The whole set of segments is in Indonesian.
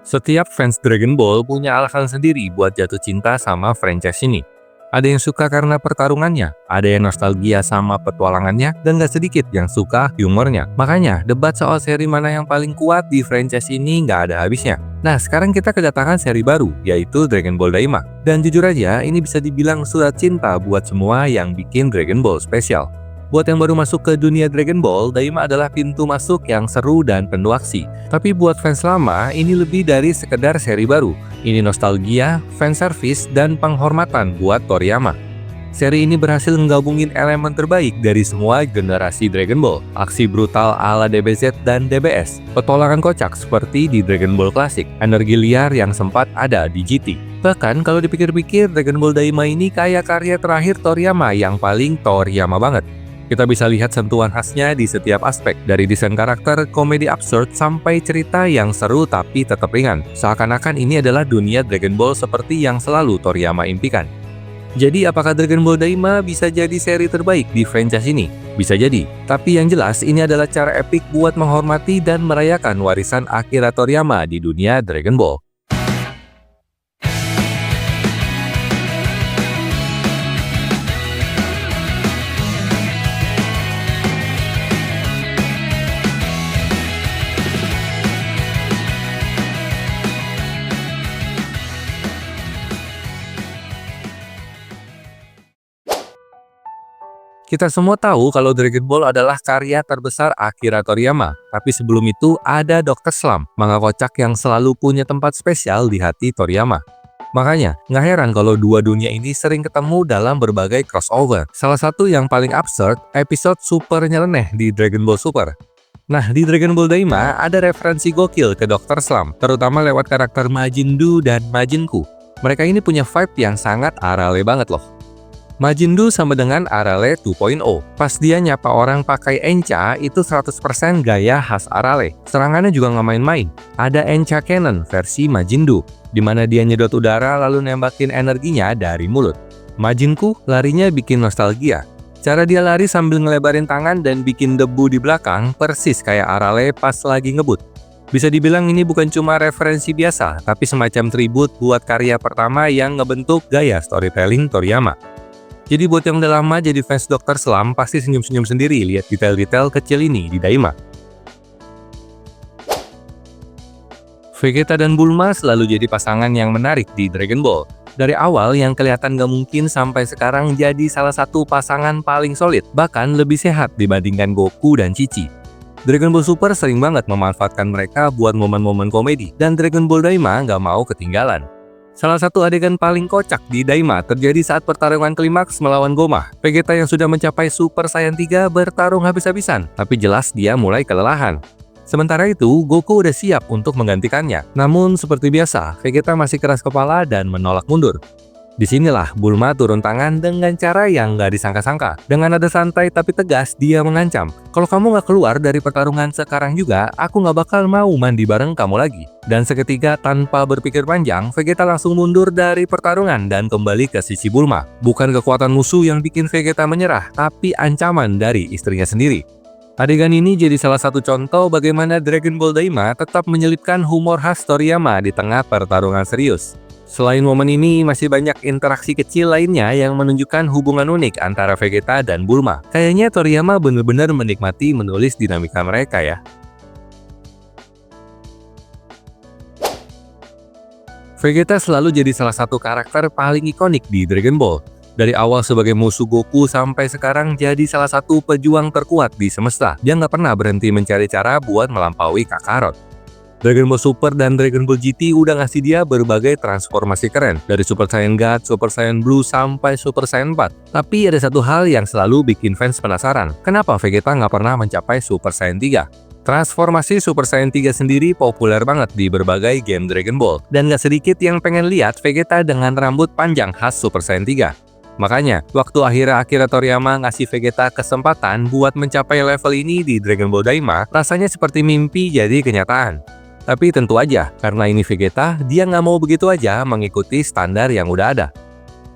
Setiap fans Dragon Ball punya alasan sendiri buat jatuh cinta sama franchise ini. Ada yang suka karena pertarungannya, ada yang nostalgia sama petualangannya, dan gak sedikit yang suka humornya. Makanya, debat soal seri mana yang paling kuat di franchise ini nggak ada habisnya. Nah, sekarang kita kedatangan seri baru, yaitu Dragon Ball Daima. Dan jujur aja, ini bisa dibilang surat cinta buat semua yang bikin Dragon Ball spesial. Buat yang baru masuk ke dunia Dragon Ball, Daima adalah pintu masuk yang seru dan penuh aksi. Tapi buat fans lama, ini lebih dari sekedar seri baru. Ini nostalgia, fanservice, dan penghormatan buat Toriyama. Seri ini berhasil menggabungin elemen terbaik dari semua generasi Dragon Ball. Aksi brutal ala DBZ dan DBS, petualangan kocak seperti di Dragon Ball Classic, energi liar yang sempat ada di GT. Bahkan kalau dipikir-pikir, Dragon Ball Daima ini kayak karya terakhir Toriyama yang paling Toriyama banget. Kita bisa lihat sentuhan khasnya di setiap aspek, dari desain karakter, komedi absurd, sampai cerita yang seru tapi tetap ringan. Seakan-akan ini adalah dunia Dragon Ball seperti yang selalu Toriyama impikan. Jadi apakah Dragon Ball Daima bisa jadi seri terbaik di franchise ini? Bisa jadi, tapi yang jelas ini adalah cara epik buat menghormati dan merayakan warisan Akira Toriyama di dunia Dragon Ball. Kita semua tahu kalau Dragon Ball adalah karya terbesar Akira Toriyama. Tapi sebelum itu ada Dr. Slump, manga kocak yang selalu punya tempat spesial di hati Toriyama. Makanya, nggak heran kalau dua dunia ini sering ketemu dalam berbagai crossover. Salah satu yang paling absurd, episode super nyeleneh di Dragon Ball Super. Nah, di Dragon Ball Daima ada referensi gokil ke Dr. Slump, terutama lewat karakter Majin Buu dan Majin Buu. Mereka ini punya vibe yang sangat Arale banget loh. Majin Buu sama dengan Arale 2.0. Pas dia nyapa orang pakai Encha, itu 100% gaya khas Arale. Serangannya juga nggak main-main. Ada Encha Cannon versi Majin Buu, di mana dia nyedot udara lalu nembakin energinya dari mulut. Majin Buu larinya bikin nostalgia. Cara dia lari sambil ngelebarin tangan dan bikin debu di belakang, persis kayak Arale pas lagi ngebut. Bisa dibilang ini bukan cuma referensi biasa, tapi semacam tribut buat karya pertama yang ngebentuk gaya storytelling Toriyama. Jadi buat yang udah lama jadi fans Dr. Slump pasti senyum-senyum sendiri lihat detail-detail kecil ini di Daima. Vegeta dan Bulma selalu jadi pasangan yang menarik di Dragon Ball. Dari awal yang kelihatan gak mungkin sampai sekarang jadi salah satu pasangan paling solid, bahkan lebih sehat dibandingkan Goku dan Chi-Chi. Dragon Ball Super sering banget memanfaatkan mereka buat momen-momen komedi, dan Dragon Ball Daima gak mau ketinggalan. Salah satu adegan paling kocak di Daima terjadi saat pertarungan klimaks melawan Goma. Vegeta yang sudah mencapai Super Saiyan 3 bertarung habis-habisan, tapi jelas dia mulai kelelahan. Sementara itu, Goku udah siap untuk menggantikannya. Namun seperti biasa, Vegeta masih keras kepala dan menolak mundur. Disinilah Bulma turun tangan dengan cara yang nggak disangka-sangka. Dengan nada santai tapi tegas, dia mengancam, "Kalau kamu nggak keluar dari pertarungan sekarang juga, aku nggak bakal mau mandi bareng kamu lagi." Dan seketika tanpa berpikir panjang, Vegeta langsung mundur dari pertarungan dan kembali ke sisi Bulma. Bukan kekuatan musuh yang bikin Vegeta menyerah, tapi ancaman dari istrinya sendiri. Adegan ini jadi salah satu contoh bagaimana Dragon Ball Daima tetap menyelipkan humor khas Toriyama di tengah pertarungan serius. Selain momen ini, masih banyak interaksi kecil lainnya yang menunjukkan hubungan unik antara Vegeta dan Bulma. Kayaknya Toriyama benar-benar menikmati menulis dinamika mereka ya. Vegeta selalu jadi salah satu karakter paling ikonik di Dragon Ball. Dari awal sebagai musuh Goku sampai sekarang jadi salah satu pejuang terkuat di semesta. Dia nggak pernah berhenti mencari cara buat melampaui Kakarot. Dragon Ball Super dan Dragon Ball GT udah ngasih dia berbagai transformasi keren, dari Super Saiyan God, Super Saiyan Blue, sampai Super Saiyan 4. Tapi ada satu hal yang selalu bikin fans penasaran, kenapa Vegeta nggak pernah mencapai Super Saiyan 3? Transformasi Super Saiyan 3 sendiri populer banget di berbagai game Dragon Ball, dan nggak sedikit yang pengen lihat Vegeta dengan rambut panjang khas Super Saiyan 3. Makanya, waktu akhirnya Akira Toriyama ngasih Vegeta kesempatan buat mencapai level ini di Dragon Ball Daima, rasanya seperti mimpi jadi kenyataan. Tapi tentu aja, karena ini Vegeta, dia nggak mau begitu aja mengikuti standar yang udah ada.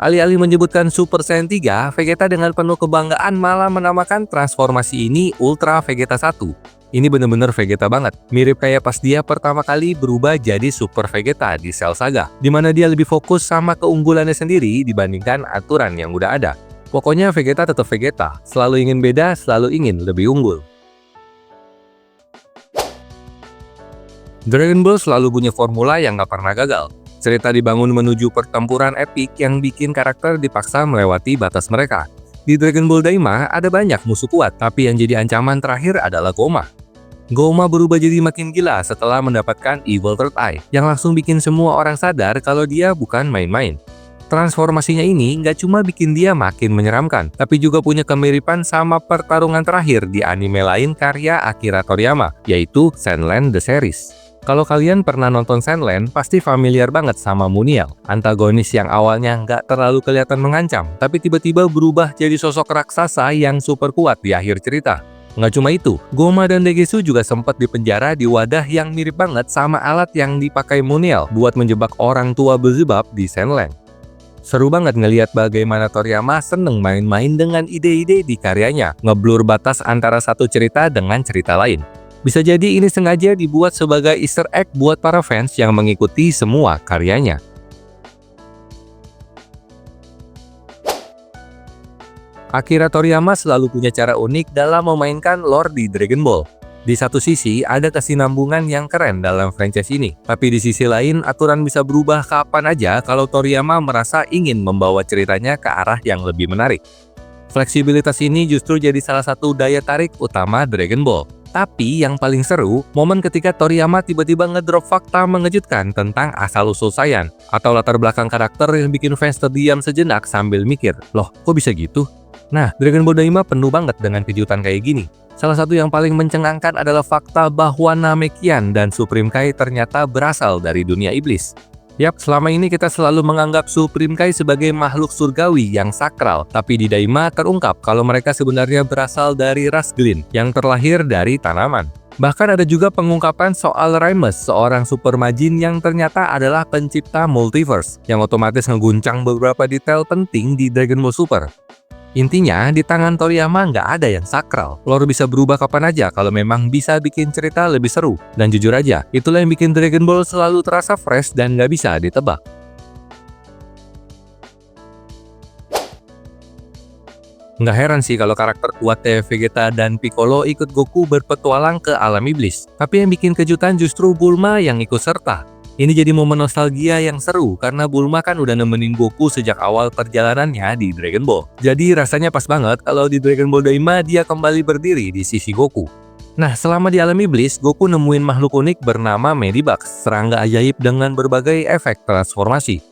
Alih-alih menyebutkan Super Saiyan 3, Vegeta dengan penuh kebanggaan malah menamakan transformasi ini Ultra Vegeta 1. Ini bener-bener Vegeta banget, mirip kayak pas dia pertama kali berubah jadi Super Vegeta di Cell Saga, dimana dia lebih fokus sama keunggulannya sendiri dibandingkan aturan yang udah ada. Pokoknya Vegeta tetap Vegeta, selalu ingin beda, selalu ingin lebih unggul. Dragon Ball selalu punya formula yang gak pernah gagal. Cerita dibangun menuju pertempuran epik yang bikin karakter dipaksa melewati batas mereka. Di Dragon Ball Daima ada banyak musuh kuat, tapi yang jadi ancaman terakhir adalah Goma. Goma berubah jadi makin gila setelah mendapatkan Evil Third Eye, yang langsung bikin semua orang sadar kalau dia bukan main-main. Transformasinya ini nggak cuma bikin dia makin menyeramkan, tapi juga punya kemiripan sama pertarungan terakhir di anime lain karya Akira Toriyama, yaitu Sandland The Series. Kalau kalian pernah nonton Sandland, pasti familiar banget sama Muniel, antagonis yang awalnya nggak terlalu kelihatan mengancam, tapi tiba-tiba berubah jadi sosok raksasa yang super kuat di akhir cerita. Nggak cuma itu, Goma dan Degesu juga sempat dipenjara di wadah yang mirip banget sama alat yang dipakai Muniel buat menjebak orang tua Beelzebub di Sandland. Seru banget ngelihat bagaimana Toriyama seneng main-main dengan ide-ide di karyanya, ngeblur batas antara satu cerita dengan cerita lain. Bisa jadi ini sengaja dibuat sebagai Easter egg buat para fans yang mengikuti semua karyanya. Akira Toriyama selalu punya cara unik dalam memainkan lore di Dragon Ball. Di satu sisi, ada kesinambungan yang keren dalam franchise ini. Tapi di sisi lain, aturan bisa berubah kapan aja kalau Toriyama merasa ingin membawa ceritanya ke arah yang lebih menarik. Fleksibilitas ini justru jadi salah satu daya tarik utama Dragon Ball. Tapi yang paling seru, momen ketika Toriyama tiba-tiba ngedrop fakta mengejutkan tentang asal-usul Saiyan, atau latar belakang karakter yang bikin fans terdiam sejenak sambil mikir, loh kok bisa gitu? Nah, Dragon Ball Daima penuh banget dengan kejutan kayak gini. Salah satu yang paling mencengangkan adalah fakta bahwa Namekian dan Supreme Kai ternyata berasal dari dunia iblis. Yap, selama ini kita selalu menganggap Supreme Kai sebagai makhluk surgawi yang sakral, tapi di Daima terungkap kalau mereka sebenarnya berasal dari ras Glin yang terlahir dari tanaman. Bahkan ada juga pengungkapan soal Raimus, seorang super majin yang ternyata adalah pencipta multiverse, yang otomatis ngeguncang beberapa detail penting di Dragon Ball Super. Intinya, di tangan Toriyama nggak ada yang sakral. Lore bisa berubah kapan aja kalau memang bisa bikin cerita lebih seru. Dan jujur aja, itulah yang bikin Dragon Ball selalu terasa fresh dan nggak bisa ditebak. Nggak heran sih kalau karakter kuatnya Vegeta dan Piccolo ikut Goku berpetualang ke alam iblis. Tapi yang bikin kejutan justru Bulma yang ikut serta. Ini jadi momen nostalgia yang seru karena Bulma kan udah nemenin Goku sejak awal perjalanannya di Dragon Ball. Jadi rasanya pas banget kalau di Dragon Ball Daima dia kembali berdiri di sisi Goku. Nah, selama di alam iblis, Goku nemuin makhluk unik bernama Medibugs, serangga ajaib dengan berbagai efek transformasi.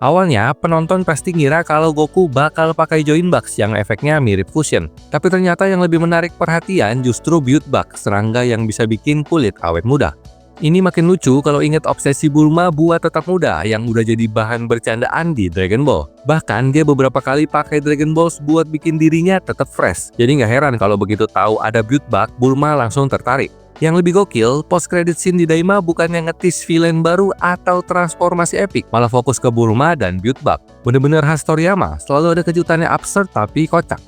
Awalnya, penonton pasti ngira kalau Goku bakal pakai Join Bugs yang efeknya mirip fusion. Tapi ternyata yang lebih menarik perhatian justru Bugs, serangga yang bisa bikin kulit awet muda. Ini makin lucu kalau ingat obsesi Bulma buat tetap muda yang udah jadi bahan bercandaan di Dragon Ball. Bahkan dia beberapa kali pakai Dragon Balls buat bikin dirinya tetap fresh. Jadi nggak heran kalau begitu tahu ada Bugs, Bulma langsung tertarik. Yang lebih gokil, post-credit scene di Daima bukannya ngetis villain baru atau transformasi epik, malah fokus ke Bulma dan Bugs. Bener-bener khas Toriyama, selalu ada kejutannya absurd tapi kocak.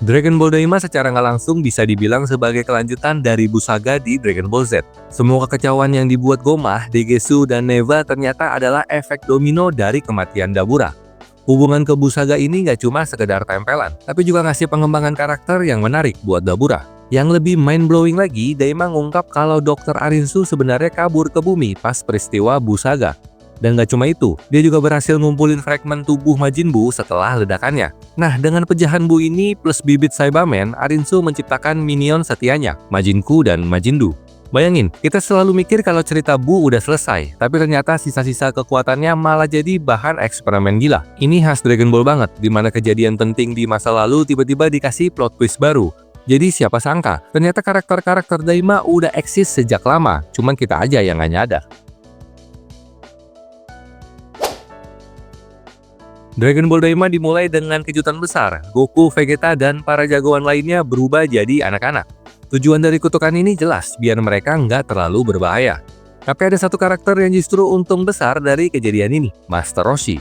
Dragon Ball Daima secara nggak langsung bisa dibilang sebagai kelanjutan dari Busaga di Dragon Ball Z. Semua kekecauan yang dibuat Goma, Degesu, dan Neva ternyata adalah efek domino dari kematian Dabura. Hubungan ke Busaga ini nggak cuma sekedar tempelan, tapi juga ngasih pengembangan karakter yang menarik buat Dabura. Yang lebih mind-blowing lagi, Daima ngungkap kalau Dr. Arinsu sebenarnya kabur ke bumi pas peristiwa Busaga. Dan gak cuma itu, dia juga berhasil ngumpulin fragmen tubuh Majin Buu setelah ledakannya. Nah, dengan pecahan Buu ini plus bibit Saibamen, Arinsu menciptakan minion setianya, Majinku dan Majindu. Bayangin, kita selalu mikir kalau cerita Buu udah selesai, tapi ternyata sisa-sisa kekuatannya malah jadi bahan eksperimen gila. Ini khas Dragon Ball banget, dimana kejadian penting di masa lalu tiba-tiba dikasih plot twist baru. Jadi siapa sangka, ternyata karakter-karakter Daima udah eksis sejak lama, cuman kita aja yang gak nyadar. Dragon Ball Daima dimulai dengan kejutan besar. Goku, Vegeta, dan para jagoan lainnya berubah jadi anak-anak. Tujuan dari kutukan ini jelas, biar mereka nggak terlalu berbahaya. Tapi ada satu karakter yang justru untung besar dari kejadian ini, Master Roshi.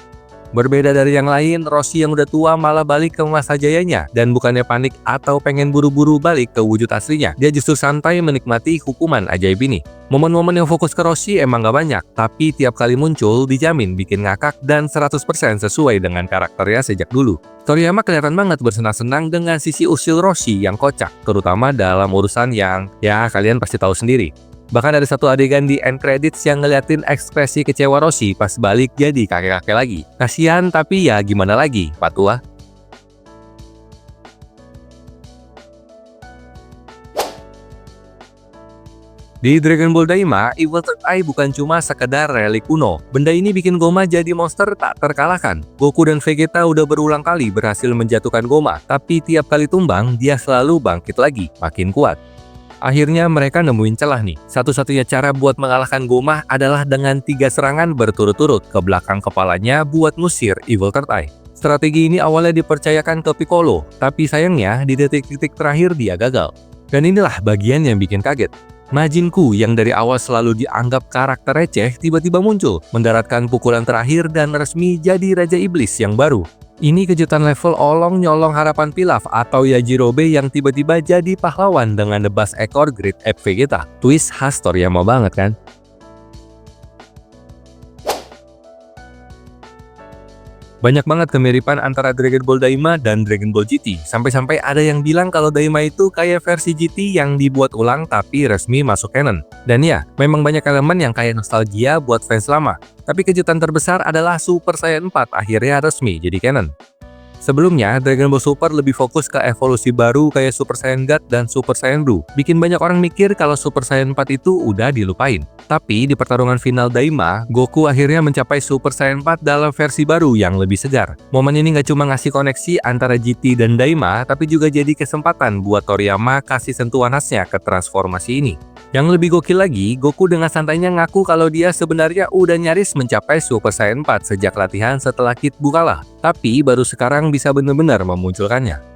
Berbeda dari yang lain, Roshi yang udah tua malah balik ke masa jayanya, dan bukannya panik atau pengen buru-buru balik ke wujud aslinya, dia justru santai menikmati hukuman ajaib ini. Momen-momen yang fokus ke Roshi emang gak banyak, tapi tiap kali muncul dijamin bikin ngakak dan 100% sesuai dengan karakternya sejak dulu. Toriyama kelihatan banget bersenang-senang dengan sisi usil Roshi yang kocak, terutama dalam urusan yang ya kalian pasti tahu sendiri. Bahkan ada satu adegan di end credits yang ngeliatin ekspresi kecewa Roshi pas balik jadi kakek-kakek lagi. Kasian tapi ya gimana lagi, Pak Tua. Di Dragon Ball Daima, Evil Third Eye bukan cuma sekedar relik kuno. Benda ini bikin Goma jadi monster tak terkalahkan. Goku dan Vegeta udah berulang kali berhasil menjatuhkan Goma, tapi tiap kali tumbang, dia selalu bangkit lagi, makin kuat. Akhirnya mereka nemuin celah nih. Satu-satunya cara buat mengalahkan Goma adalah dengan 3 serangan berturut-turut ke belakang kepalanya buat ngusir Evil Third Eye. Strategi ini awalnya dipercayakan ke Piccolo, tapi sayangnya di detik-detik terakhir dia gagal. Dan inilah bagian yang bikin kaget. Majin Ku yang dari awal selalu dianggap karakter receh tiba-tiba muncul, mendaratkan pukulan terakhir dan resmi jadi Raja Iblis yang baru. Ini kejutan level olong-nyolong harapan Pilaf atau Yajirobe yang tiba-tiba jadi pahlawan dengan nebas ekor Great Ape Vegeta. Twist khas Toriyama banget kan? Banyak banget kemiripan antara Dragon Ball Daima dan Dragon Ball GT. Sampai-sampai ada yang bilang kalau Daima itu kayak versi GT yang dibuat ulang tapi resmi masuk canon. Dan ya, memang banyak elemen yang kayak nostalgia buat fans lama. Tapi kejutan terbesar adalah Super Saiyan 4 akhirnya resmi jadi canon. Sebelumnya, Dragon Ball Super lebih fokus ke evolusi baru kayak Super Saiyan God dan Super Saiyan Blue. Bikin banyak orang mikir kalau Super Saiyan 4 itu udah dilupain. Tapi di pertarungan final Daima, Goku akhirnya mencapai Super Saiyan 4 dalam versi baru yang lebih segar. Momen ini nggak cuma ngasih koneksi antara GT dan Daima, tapi juga jadi kesempatan buat Toriyama kasih sentuhan khasnya ke transformasi ini. Yang lebih gokil lagi, Goku dengan santainya ngaku kalau dia sebenarnya udah nyaris mencapai Super Saiyan 4 sejak latihan setelah Kid Buu kalah. Tapi baru sekarang bisa benar-benar memunculkannya.